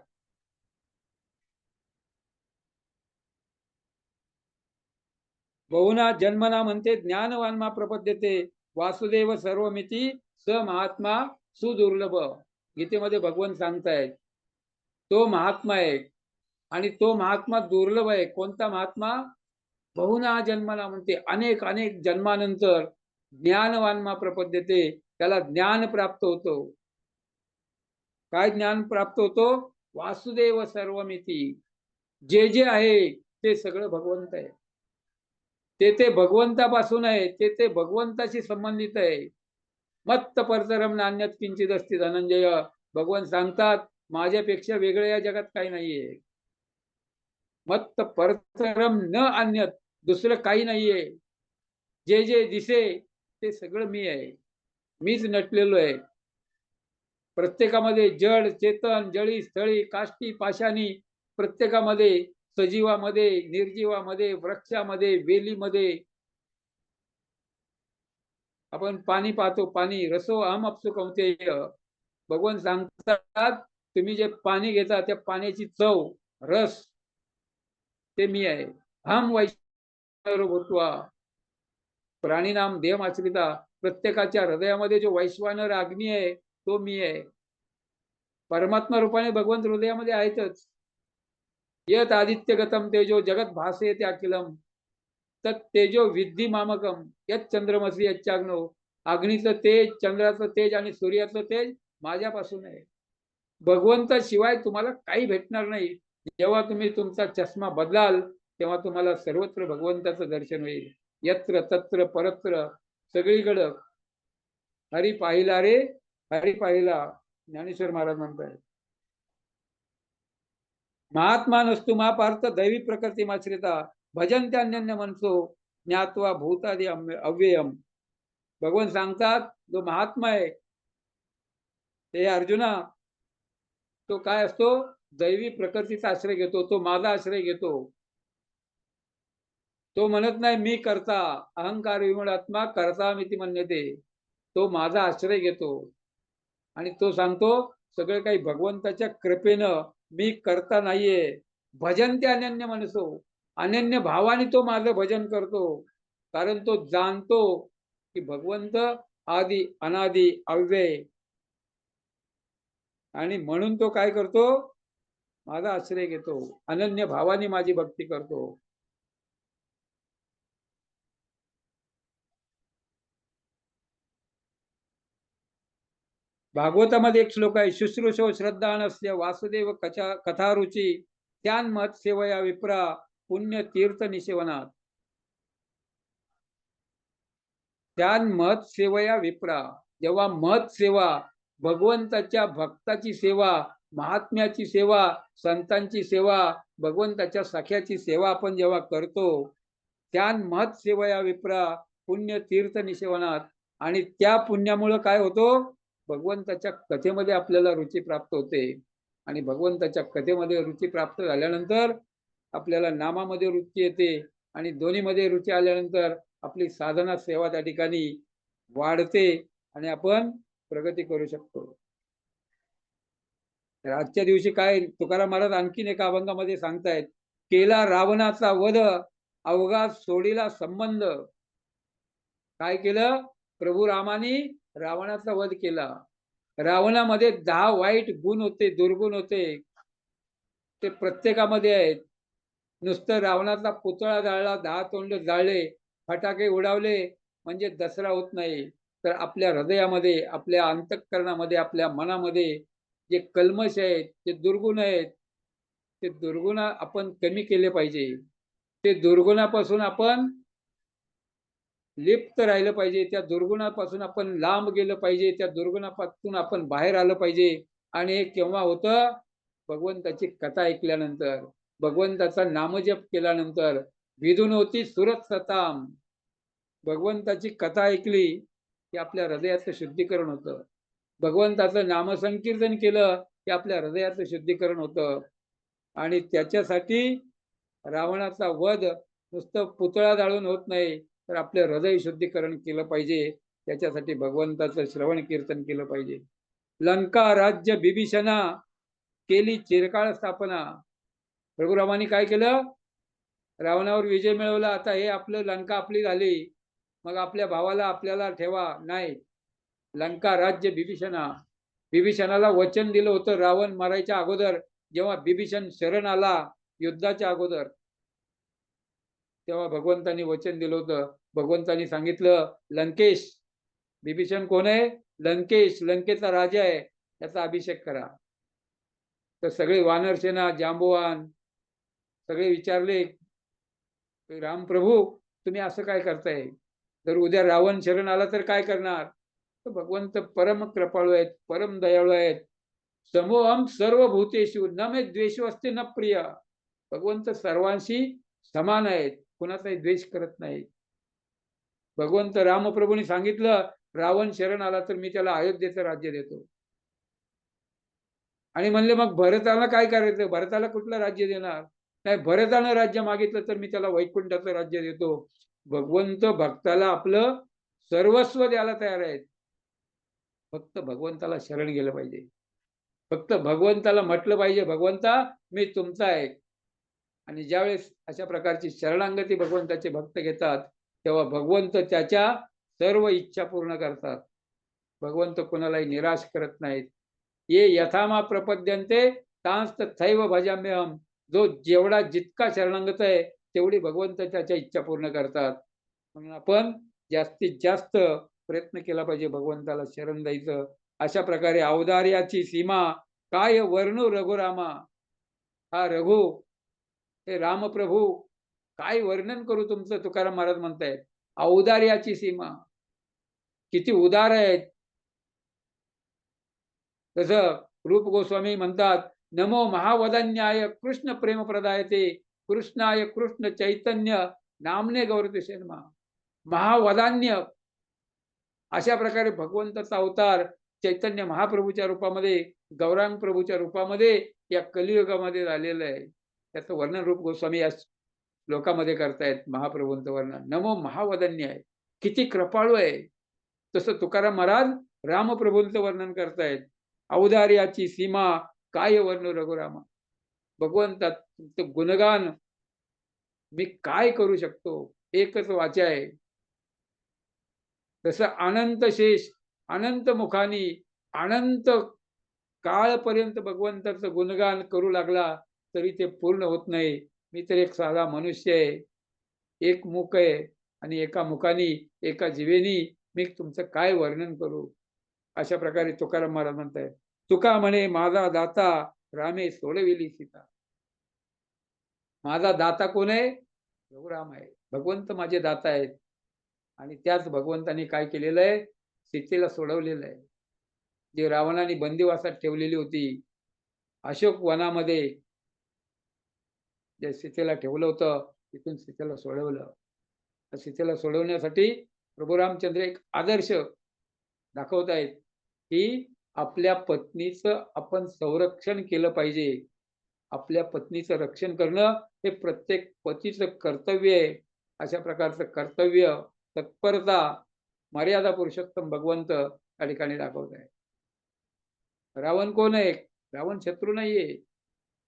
बहुना जन्मना म्हणते ज्ञानवान्मा प्रपद्यते वासुदेव सर्वमिती स महात्मा सुदुर्लभ. गीतेमध्ये भगवान सांगतायत तो महात्मा आहे आणि तो महात्मा दुर्लभ आहे. कोणता महात्मा? बहुना जन्मना म्हणते अनेक अनेक जन्मानंतर ज्ञानवान्मा प्रपद्यते, त्याला ज्ञान प्राप्त होतो. काय ज्ञान प्राप्त होतो? वासुदेव सर्वमिती, जे जे आहे ते सगळं भगवंत आहे, ते भगवंतापासून आहे, ते भगवंताशी संबंधित आहे. मत्त परतरम नान्यत किंचित असती धनंजय. भगवान सांगतात माझ्यापेक्षा वेगळं या जगात काही नाहीये. मत्त परतरम न अन्यत, दुसरं काही नाहीये. जे जे दिसे ते सगळं मी आहे, मीच नटलेलो आहे. प्रत्येकामध्ये जड चेतन जळी स्थळी काष्टी पाषाणी, प्रत्येकामध्ये सजीवामध्ये निर्जीवामध्ये वृक्षामध्ये वेलीमध्ये आपण पाणी पाहतो. पाणी रसो अहम अपसु कौंतेय. भगवान सांगतात तुम्ही जे पाणी घेता त्या पाण्याची चव रस ते मी आहे. हम वैश्वानरो भूत्वा प्राणीनाम देह आश्रिता. प्रत्येकाच्या हृदयामध्ये जो वैश्वानर अग्नी आहे तो मी आहे. परमात्मा रूपाने भगवंत हृदयामध्ये आहेतच. यत आदित्यगतम तेजो जगत भासेते अखिलम तत् तेजो विद्धी मामकम यत चंद्रमसी यच्चाग्नो. अग्नीचं तेज चंद्राचं तेज आणि सूर्याचं तेज माझ्यापासून आहे. भगवंताशिवाय तुम्हाला काही भेटणार नाही. जेव्हा तुम्ही तुमचा चष्मा बदलाल तेव्हा तुम्हाला सर्वत्र भगवंताचं दर्शन होईल. यत्र तत्र परत्र सगळीकडं हरी पाहिला रे हरी पाहिला. ज्ञानेश्वर महाराज म्हणतात महात्मा नसतो मा पार्थ दैवी प्रकृती माश्रिता भजन अन्य मनसो ज्ञात्वा भूतादी अव्ययम. भगवान सांगतात जो महात्मा आहे ते अर्जुना तो काय असतो? दैवी प्रकृतीचा आश्रय घेतो. तो माझा आश्रय घेतो. तो म्हणत नाही मी करता अहंकार विमूढ आत्मा करता मिती म्हणते. तो माझा आश्रय घेतो आणि तो सांगतो सगळं काही भगवंताच्या कृपेनं, मी करता नाहीये. भजन ते अनन्य मनसो, अनन्य भावाने तो माझं भजन करतो. कारण तो जाणतो की भगवंत आदि अनादि अव्यय, आणि म्हणून तो काय करतो? माझा आश्रय घेतो, अनन्य भावाने माझी भक्ती करतो. भागवतामध्ये एक श्लोक आहे शुश्रूषो श्रद्धानस्य वासुदेव कथारुची त्यान मत सेवया विप्रा पुण्य तीर्थ निसेवनात. त्यान मत सेवया विप्रा. जेव्हा मत सेवा, भगवंताच्या भक्ताची सेवा, महात्म्याची सेवा, संतांची सेवा, भगवंताच्या सख्याची सेवा आपण जेव्हा करतो त्यान मत सेवया विप्रा पुण्य तीर्थ निसेवनात. आणि त्या पुण्यामुळे काय होतो? भगवंताच्या कथेमध्ये आपल्याला रुची प्राप्त होते. आणि भगवंताच्या कथेमध्ये रुची प्राप्त झाल्यानंतर आपल्याला नामामध्ये रुची येते. आणि दोन्हीमध्ये रुची आल्यानंतर आपली साधना सेवा त्या ठिकाणी वाढते आणि आपण प्रगती करू शकतो. आजच्या दिवशी काय तुकाराम महाराज आणखीन एका अभंगामध्ये सांगतायत केला रावणाचा वध अवघा सोडीला संबंध. काय केलं? प्रभू रामाने रावणाचा वध केला. रावणामध्ये 10 वाईट गुण होते, दुर्गुण होते, ते प्रत्येकामध्ये आहेत. नुसतं रावणाचा पुतळा जाळला, 10 तोंड जाळले, फटाके उडावले म्हणजे दसरा होत नाही. तर आपल्या हृदयामध्ये, आपल्या अंतःकरणामध्ये, आपल्या मनामध्ये जे कल्मश आहेत, जे दुर्गुण आहेत, ते दुर्गुण आपण कमी केले पाहिजे. ते दुर्गुणापासून आपण लिप्त राहिलं पाहिजे. त्या दुर्गुणापासून आपण लांब गेलं पाहिजे. त्या दुर्गुणापासून आपण बाहेर आलं पाहिजे. आणि हे केव्हा होतं? भगवंताची कथा ऐकल्यानंतर, भगवंताचा नामजप केल्यानंतर. विधून होती सुरत सताम. भगवंताची कथा ऐकली की आपल्या हृदयाचं शुद्धीकरण होतं. भगवंताचं नामसंकीर्तन केलं की आपल्या हृदयाचं शुद्धीकरण होतं. आणि त्याच्यासाठी रावणाचा वध नुसतं पुतळा जाळून होत नाही, तर आपलं हृदय शुद्धीकरण केलं पाहिजे. त्याच्यासाठी भगवंताचं श्रवण कीर्तन केलं पाहिजे. लंका राज्य बिभीषणा केली चिरकाळ स्थापना. प्रभुरामांनी काय केलं? रावणावर विजय मिळवला. आता हे आपलं लंका आपली झाली, मग आपल्या भावाला आपल्याला ठेवा. नाही, लंका राज्य बिभीषणा. बिभीषणाला वचन दिलं होतं रावण मारायच्या अगोदर, जेव्हा बिभीषण शरण आला युद्धाच्या अगोदर, तेव्हा भगवंतांनी वचन दिलं होतं. भगवंतांनी सांगितलं, लंकेश, बिभीषण कोण आहे? लंकेश, लंकेचा राजा आहे, त्याचा अभिषेक करा. तर सगळे वानर सेना, जांबवान सगळे विचारले, राम प्रभू तुम्ही असं काय करताय? जर उद्या रावण शरण आला तर काय करणार? तर भगवंत परम कृपाळू आहेत, परम दयाळू आहेत. समोहम सर्व भूतेषु न मे द्वेष असते न प्रिय. भगवंत सर्वांशी समान आहेत, कुणाचाही द्वेष करत नाही. भगवंत रामप्रभूंनी सांगितलं, रावण शरण आला तर मी त्याला अयोध्येचं राज्य देतो. आणि म्हणले मग भरताला काय करायचं? भरताला कुठलं राज्य देणार? नाही, भरतानं राज्य मागितलं तर मी त्याला वैकुंठाचं राज्य देतो. भगवंत भक्ताला आपलं सर्वस्व द्यायला तयार आहेत. फक्त भगवंताला शरण गेलं पाहिजे. फक्त भगवंताला म्हटलं पाहिजे, भगवंता मी तुमचा आहे. आणि ज्यावेळेस अशा प्रकारची शरणागती भगवंताचे भक्त घेतात, तेव्हा भगवंत त्याच्या सर्व इच्छा पूर्ण करतात. भगवंत कोणालाही निराश करत नाहीत. ये यथामा प्रपद्यन्ते तांस तथैव भजाम्यहम. जो जेवढा जितका शरणागत आहे तेवढी भगवंत त्याच्या इच्छा पूर्ण करतात. म्हणून आपण जास्तीत जास्त प्रयत्न केला पाहिजे भगवंताला शरण द्यायचं. अशा प्रकारे औदार्याची सीमा काय वर्णू रघुरामा. हा रघु, हे रामप्रभू, काय वर्णन करू तुमचं? तुकाराम महाराज म्हणतायत, औदार्याची सीमा, किती उदार आहेत. तसं रूप गोस्वामी म्हणतात, नमो महावदन्याय कृष्ण प्रेम प्रदायते कृष्णाय कृष्ण चैतन्य नामने गौरते शर्मा. महावदान्य अशा प्रकारे भगवंताचा अवतार चैतन्य महाप्रभूच्या रूपामध्ये, गौरांग प्रभूच्या रूपामध्ये या कलियुगामध्ये झालेलं आहे. त्याचं वर्णन रूप गोस्वामी या श्लोकामध्ये करतायत. महाप्रभूंचं वर्णन, नमो महावदन्य आहे, किती कृपाळू आहे. तसं तुकाराम महाराज रामप्रभूंचं वर्णन करतायत, औदार्याची सीमा काय वर्णू रघुरामा. भगवंताचं गुणगान मी काय करू शकतो, एकच वाचा आहे. तसं अनंत शेष, अनंत मुखानी, अनंत काळपर्यंत भगवंताचं गुणगान करू लागला तरी ते पूर्ण होत नाही. मी तर एक साधा मनुष्य आहे, एक मुख आहे, आणि एका मुखानी, एका जीवेनी मी तुमचं काय वर्णन करू. अशा प्रकारे तुकाराम महाराज म्हणताय, तुका म्हणे माझा दाता रामे सोडविली सीता. माझा दाता कोण आहे? रघुराम आहे. भगवंत माझे दाता आहेत. आणि त्याच भगवंतांनी काय केलेलं आहे? सीतेला सोडवलेलं आहे. जे रावणाने बंदिवासात ठेवलेली होती, अशोक वनामध्ये जे सीतेला ठेवलं होतं, तिथून सीतेला सोडवलं. सीतेला सोडवण्यासाठी प्रभू रामचंद्र एक आदर्श दाखवत आहेत की आपल्या पत्नीचं आपण संरक्षण केलं पाहिजे. आपल्या पत्नीचं रक्षण करणं हे प्रत्येक पतीचं कर्तव्य आहे. अशा प्रकारचं कर्तव्य, तत्परता मर्यादा पुरुषोत्तम भगवंत या ठिकाणी दाखवत आहे. रावण कोण आहे? रावण शत्रू नाहीये.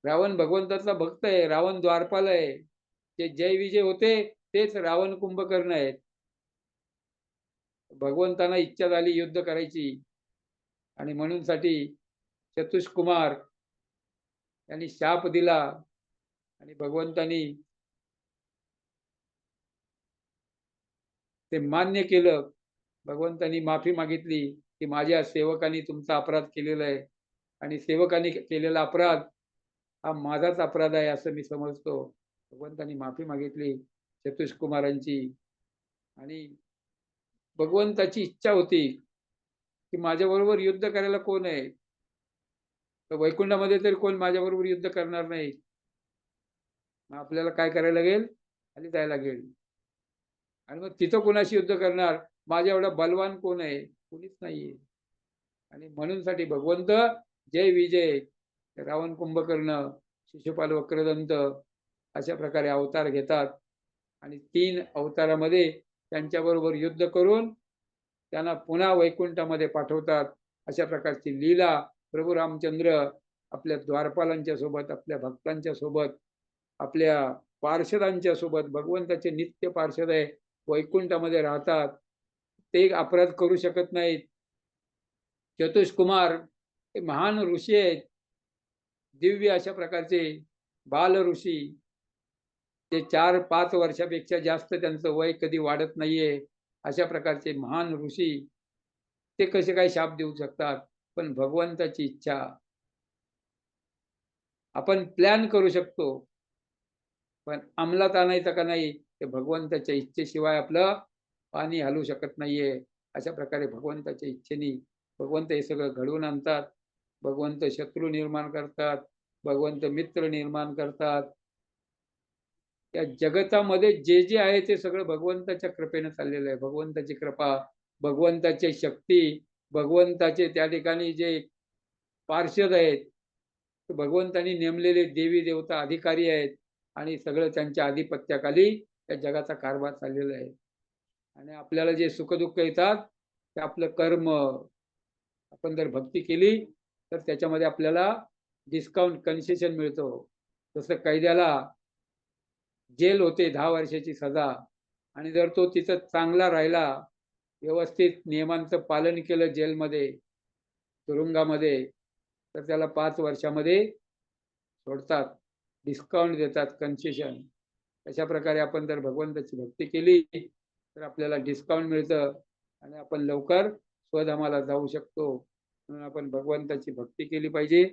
रावण भगवंताचा भक्त आहे. रावण द्वारपाल आहे. जे जय विजय होते तेच रावण कुंभकर्ण आहेत. भगवंतांना इच्छा झाली युद्ध करायची, आणि म्हणून साठी चतुष्कुमार यांनी शाप दिला, आणि भगवंतांनी ते मान्य केलं. भगवंतांनी माफी मागितली की माझ्या सेवकांनी तुमचा अपराध केलेला आहे, आणि सेवकांनी केलेला अपराध हा माझाच अपराध आहे असं मी समजतो. भगवंतांनी माफी मागितली चतुष्कुमारांची, आणि भगवंताची इच्छा होती की माझ्याबरोबर युद्ध करायला कोण आहे? तर वैकुंठामध्ये तरी कोण माझ्याबरोबर युद्ध करणार नाही. आपल्याला काय करायला लागेल? खाली जायला लागेल. आणि मग तिथं कोणाशी युद्ध करणार? माझ्या एवढा बलवान कोण आहे? कोणीच नाहीये. आणि म्हणून साठी भगवंत जय विजय, रावण कुंभकर्ण, शिशुपाल वक्रदंत अशा प्रकारे अवतार घेतात, आणि 3 अवतारामध्ये त्यांच्याबरोबर युद्ध करून त्यांना पुन्हा वैकुंठामध्ये पाठवतात. अशा प्रकारची लीला प्रभू रामचंद्र आपल्या द्वारपालांच्या सोबत, आपल्या भक्तांच्या सोबत, आपल्या पार्षदांच्या सोबत, भगवंताचे नित्य पार्षद आहे, वैकुंठामध्ये राहतात. ते अपराध करू शकत नाहीत. चतुष्कुमार हे महान ऋषी आहेत, दिव्य अशा प्रकारचे बाल ऋषी. ते 4-5 वर्षापेक्षा जास्त त्यांचं वय कधी वाढत नाहीये, अशा प्रकारचे महान ऋषी ते कसे काय शाप देऊ शकतात? पण भगवंताची इच्छा. आपण प्लॅन करू शकतो, पण अंमलात आणायचं का नाही ते भगवंताच्या इच्छेशिवाय आपलं पाणी हलू शकत नाहीये. अशा प्रकारे भगवंताच्या इच्छेने भगवंत हे सगळं घडवून आणतात. भगवंत शत्रू निर्माण करतात, भगवंत मित्र निर्माण करतात. या जगतामध्ये जे जे आहे ते सगळं भगवंताच्या कृपेने चाललेलं आहे. भगवंताची कृपा, भगवंताची शक्ती, भगवंताचे त्या ठिकाणी जे पार्षद आहेत, भगवंतांनी नेमलेले देवी देवता अधिकारी आहेत आणि सगळं त्यांच्या आधिपत्याखाली या जगाचा कारभार चाललेला आहे. आणि आपल्याला जे सुखदुःख येतात ते आपलं कर्म. आपण जर भक्ती केली तर त्याच्यामध्ये आपल्याला डिस्काउंट, कन्सेशन मिळतो. जसं कैद्याला जेल होते 10 वर्षाची सजा, आणि जर तो तिथं चांगला राहिला, व्यवस्थित नियमांचं पालन केलं जेलमध्ये, तुरुंगामध्ये, तर त्याला 5 वर्षामध्ये सोडतात, डिस्काउंट देतात, कन्सेशन. अशा प्रकारे आपण जर भगवंताची भक्ती केली तर आपल्याला डिस्काउंट मिळतं आणि आपण लवकर स्वधामाला जाऊ शकतो. म्हणून आपण भगवंताची भक्ती केली पाहिजे,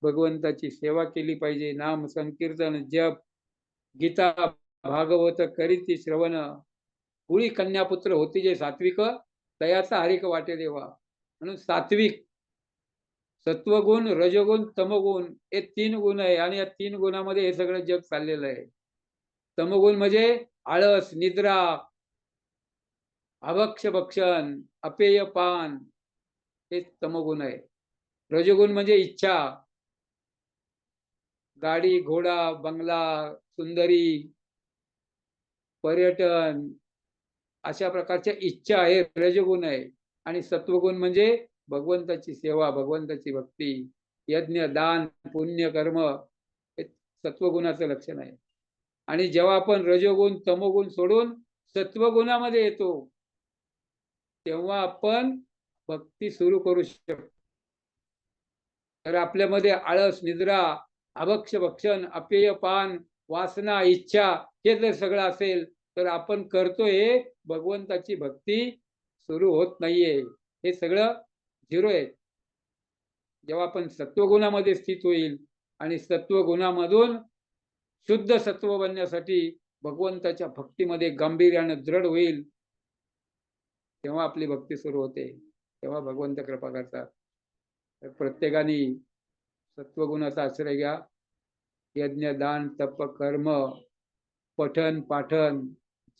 भगवंताची सेवा केली पाहिजे. नाम संकीर्तन, जप, गीता, भागवत करीती श्रवण. कुळी कन्यापुत्र होती जे सात्विक, तयाचा हरिक वाटे देवा. म्हणून सात्विक, सत्वगुण, रजगुण, तमगुण हे 3 गुण आहे आणि या 3 गुणामध्ये हे सगळं जग चाललेलं आहे. तमगुण म्हणजे आळस, निद्रा, अभक्ष भक्षण, अपेय पान, हे तमगुण आहे. रजगुण म्हणजे इच्छा, गाडी, घोडा, बंगला, सुंदरी, पर्यटन, अशा प्रकारच्या इच्छा आहे, रजगुण आहे. आणि सत्वगुण म्हणजे भगवंताची सेवा, भगवंताची भक्ती, यज्ञ, दान, पुण्य, कर्म, हे सत्वगुणाचं लक्षण आहे. आणि जेव्हा आपण रजोगुण, तमोगुण सोडून सत्वगुणामध्ये येतो, तेव्हा आपण भक्ती सुरू करू शकतो. तर आपल्यामध्ये आळस, निद्रा, अभक्ष भक्षण, अपेय पान, वासना, इच्छा हे जर सगळं असेल तर आपण करतोय, भगवंताची भक्ती सुरू होत नाहीये. हे सगळं झिरो आहे. जेव्हा आपण सत्वगुणामध्ये स्थित होईल आणि सत्वगुणामधून शुद्ध सत्व बनण्यासाठी भगवंताच्या भक्तीमध्ये गांभीर्यानं दृढ होईल, तेव्हा आपली भक्ती सुरू होते, तेव्हा भगवंत कृपा करतात. तर प्रत्येकाने सत्वगुणाचा आश्रय घ्या. यज्ञ, दान, तप, कर्म, पठन, पाठन,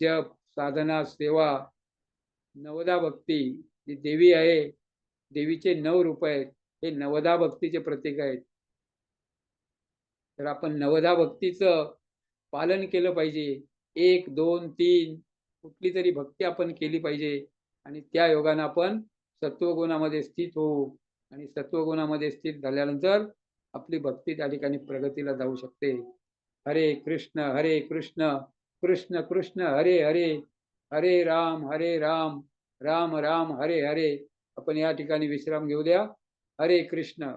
जप, साधना, सेवा, नवदा भक्ती. जी देवी आहे, देवीचे 9 रूप आहेत, हे नवदा भक्तीचे प्रतीक आहेत. तर आपण नवदा भक्तीचं पालन केलं पाहिजे. 1, 2, 3 कुठली तरी भक्ती आपण केली पाहिजे आणि त्या योगानं आपण सत्वगुणामध्ये स्थित होऊ. आणि सत्वगुणामध्ये स्थित झाल्यानंतर आपली भक्ती त्या ठिकाणी प्रगतीला जाऊ शकते. हरे कृष्ण कृष्ण कृष्ण हरे हरे, हरे राम राम राम हरे हरे. आपण या ठिकाणी विश्राम घेऊ द्या. हरे कृष्ण.